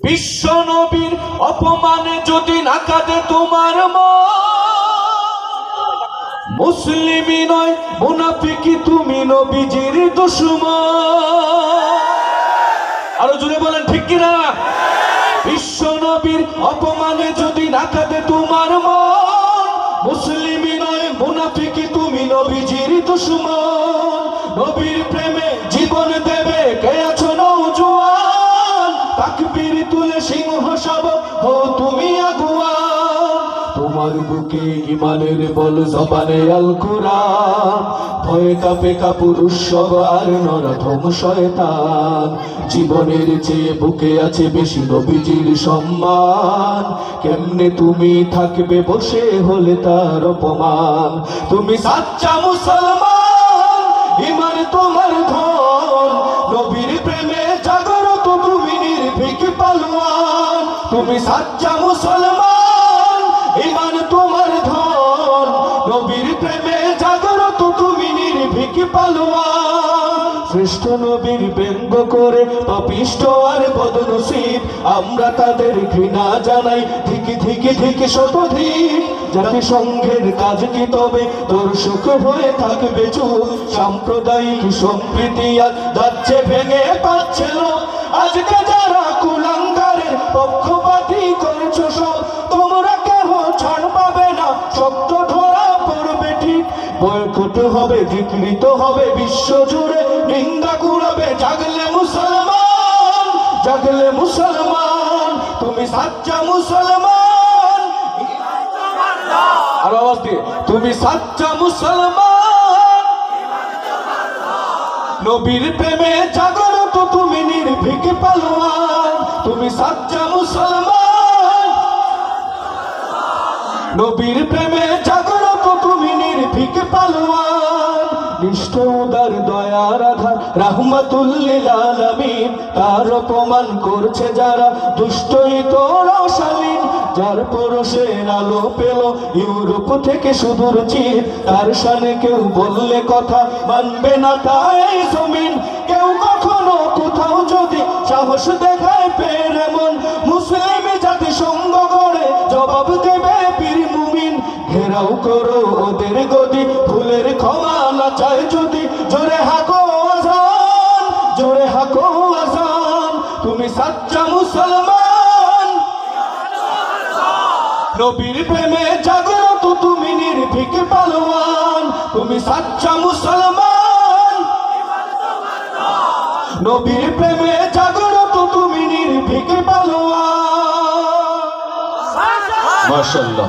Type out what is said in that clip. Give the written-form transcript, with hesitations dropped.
বিশ্ব নবীর অপমানে যদি না কাঁদে তোমার মন, মুসলিমই নয় মুনাফিকি তুমি নবীজির দুশমন। আরো জোরে বলেন ঠিক কিনা? বিশ্ব নবীর অপমানে যদি না কাঁদে তোমার মন, মুসলিমই নয় মুনাফিকি তুমি নবীজির দুশমন। নবীর প্রেমে জীবন দেবে কে আছো নওজোয়ান, তাকবীর তুলে সিংহ শাবক হো তুমি আগুয়ান। তোমার বুকে ইমানের বল জবানে আল কুরআন, ভয়ে কাঁপে কাপুরুষ সব আর নরধম শয়তান। জীবনের চেয়ে বুকে আছে বেশি নবীজির সম্মান, কেমনে তুমি থাকবে বসে হলে তার অপমান। তুমি সাচ্চা মুসলমান, ইমান তোমার ধন, নবীর প্রেমে জাগরত তুমি নির্ভীক পালোয়ান। তুমি সাচ্চা মুসলমান, ইমান তোমার ধন, নবীর প্রেমে জাগরত তুমি নির্ভীক পালোয়ান। শ্রেষ্ঠ নবীর ব্যঙ্গ করে পাপিষ্ঠ আর বদনসিব, আমরা তাদের ঘৃণা জানাই ধিকি ধিকি ধিকি শতধিক। জাতি সংঘের কাজ কি তবে দর্শক হয়ে থাকবে চুপ, সাম্প্রদায়িক সম্প্রীতি আজ যাচ্ছে ভেঙে পাচ্ছে লোক। আজকে যারা কুলাঙ্গারের পক্ষপাতী করছো সব, তোমরা কেহ ছাড় পাবে না, শক্ত ধরা পড়বে ঠিক। বয়কট হবে, বিকৃত হবে বিশ্ব জুড়ে, নিন্দা কুড়াবে জাগলে মুসলমান, জাগলে মুসলমান। তুমি সাচ্চা মুসলমান, আর আওয়াজ দিয়ে তুমি সাচ্চা মুসলমান, নবীর প্রেমে জাগরত তুমি নির্ভীক পালোয়ান। তুমি সাচ্চা মুসলমান, নবীর প্রেমে জাগরত তুমি নির্ভীক পালোয়ান। নিষ্ঠ উদার দয়ার আধার রাহমাতুল লিল আলামিন, তার অপমান করছে যারা দুষ্টই তো রসালীন। যার পরশের আলো পেল ইউরোপ থেকে সুদূর চীন, তার শানে কেউ বললে কথা মানবে না তাই জমিন। কেউ কখনো কোথাও যদি সাহস দেখায় পের এমন, মুসলিম জাতি সঙ্গ গড়ে জবাব দেবে পীর মুমিন। ঘেরাও করো ওদের গদি, ভুলের ক্ষমা না চায় যদি, জোরে হাকো আজান, জোরে হাকো আজান। তুমি সাচ্চা মুসলমান, নবীর প্রেমে জাগরত তুমি নির্ভীক পালোয়ান। তুমি সাচ্চা মুসলমান, নবীর প্রেমে জাগরত তুমি নির্ভীক পালোয়ান। মাশাআল্লাহ।